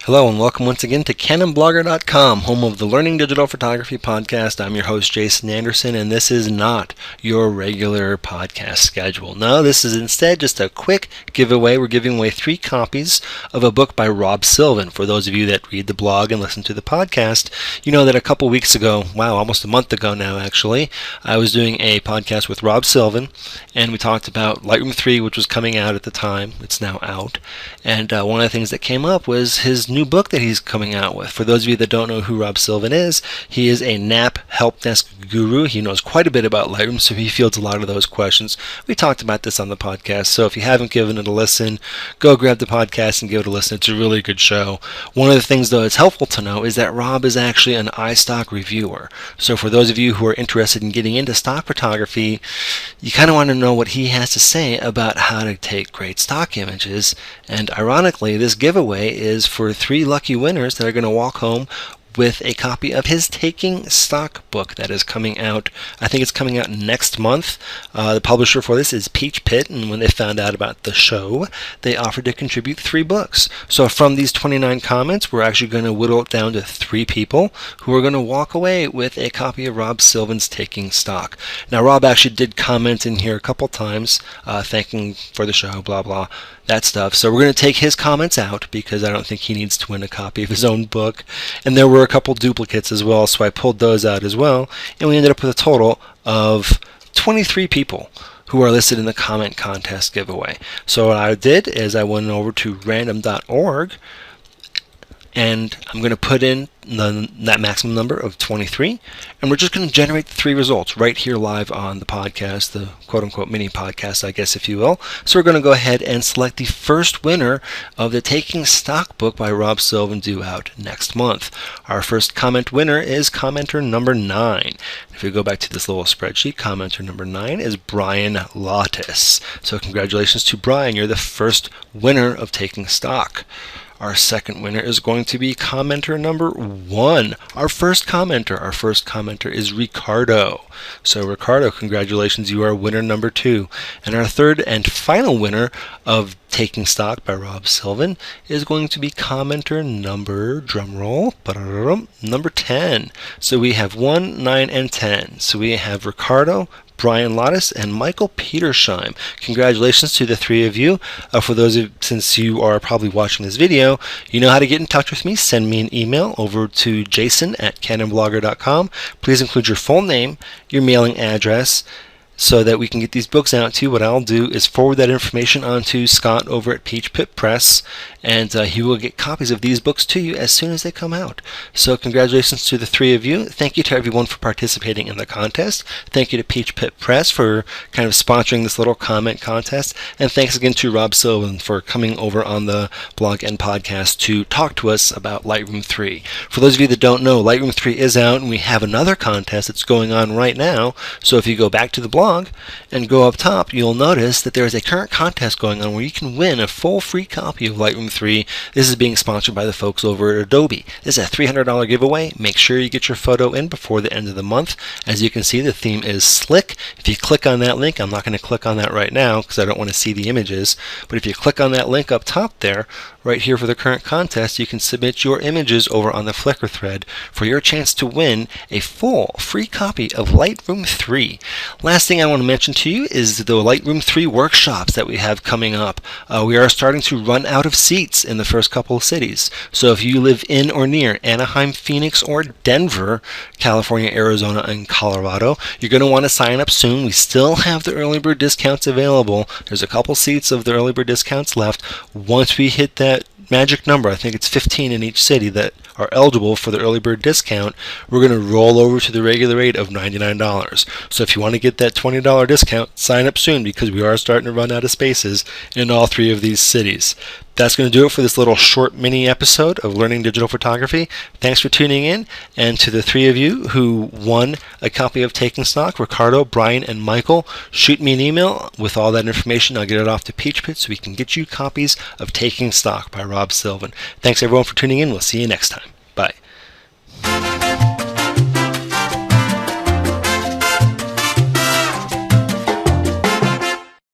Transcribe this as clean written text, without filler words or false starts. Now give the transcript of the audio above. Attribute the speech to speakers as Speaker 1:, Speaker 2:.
Speaker 1: Hello and welcome once again to CanonBlogger.com, home of the Learning Digital Photography podcast. I'm your host, Jason Anderson, and this is not your regular podcast schedule. No, this is instead just a quick giveaway. We're giving away 3 copies of a book by Rob Sylvan. For those of you that read the blog and listen to the podcast, you know that a couple weeks ago, almost a month ago now actually, I was doing a podcast with Rob Sylvan, and we talked about Lightroom 3, which was coming out at the time. It's now out. And one of the things that came up was his new book that he's coming out with. For those of you that don't know who Rob Sylvan is, he is a NAP help desk guru. He knows quite a bit about Lightroom, so he fields a lot of those questions. We talked about this on the podcast, so if you haven't given it a listen, go grab the podcast and give it a listen. It's a really good show. One of the things, though, that's helpful to know is that Rob is actually an iStock reviewer. So for those of you who are interested in getting into stock photography, you kind of want to know what he has to say about how to take great stock images. And ironically, this giveaway is for 3 lucky winners that are going to walk home with a copy of his Taking Stock book that is coming out. I think it's coming out next month. The publisher for this is Peach Pit, and when they found out about the show, they offered to contribute 3 books. So from these 29 comments, we're actually going to whittle it down to 3 people who are going to walk away with a copy of Rob Sylvan's Taking Stock. Now, Rob actually did comment in here a couple times, thanking for the show, blah, blah, that stuff. So we're going to take his comments out because I don't think he needs to win a copy of his own book. And there were a couple duplicates as well, so I pulled those out as well. And we ended up with a total of 23 people who are listed in the comment contest giveaway. So what I did is I went over to random.org, and I'm going to put in that maximum number of 23, and we're just going to generate the 3 results right here live on the podcast, the quote-unquote mini podcast, I guess, if you will. So we're going to go ahead and select the first winner of the Taking Stock book by Rob Sylvan, due out next month. Our first comment winner is commenter number 9. If we go back to this little spreadsheet, commenter number 9 is Brian Lottis. So congratulations to Brian. You're the first winner of Taking Stock. Our second winner is going to be commenter number 1. Our first commenter is Ricardo. So Ricardo, congratulations, you are winner number 2. And our third and final winner of Taking Stock by Rob Sylvan is going to be commenter number, drumroll, number 10. So we have 1, 9, and 10. So we have Ricardo, Brian Lottis, and Michael Petersheim. Congratulations to the 3 of you. For those of, since you are probably watching this video, you know how to get in touch with me. Send me an email over to jason@canonblogger.com. Please include your full name, your mailing address, so that we can get these books out to you. What I'll do is forward that information on to Scott over at Peach Pit Press, and he will get copies of these books to you as soon as they come out. So congratulations to the 3 of you. Thank you to everyone for participating in the contest. Thank you to Peach Pit Press for kind of sponsoring this little comment contest. And thanks again to Rob Sylvan for coming over on the blog and podcast to talk to us about Lightroom 3. For those of you that don't know, Lightroom 3 is out, and we have another contest that's going on right now. So if you go back to the blog and go up top, you'll notice that there is a current contest going on where you can win a full free copy of Lightroom 3. This is being sponsored by the folks over at Adobe. This is a $300 giveaway. Make sure you get your photo in before the end of the month. As you can see, the theme is slick. If you click on that link, I'm not going to click on that right now because I don't want to see the images, but if you click on that link up top there, right here for the current contest, you can submit your images over on the Flickr thread for your chance to win a full free copy of Lightroom 3. Last thing I want to mention to you is the Lightroom 3 workshops that we have coming up. We are starting to run out of seats in the first couple of cities. So if you live in or near Anaheim, Phoenix, or Denver, California, Arizona, and Colorado, you're going to want to sign up soon. We still have the early bird discounts available. There's a couple seats of the early bird discounts left. Once we hit that magic number, I think it's 15 in each city that are eligible for the early bird discount, we're going to roll over to the regular rate of $99. So if you want to get that $20 discount, sign up soon because we are starting to run out of spaces in all 3 of these cities. That's going to do it for this little short mini episode of Learning Digital Photography. Thanks for tuning in, and to the 3 of you who won a copy of Taking Stock, Ricardo, Brian, and Michael, shoot me an email with all that information. I'll get it off to Peach Pit so we can get you copies of Taking Stock by Rob Sylvan. Thanks everyone for tuning in. We'll see you next time. Bye.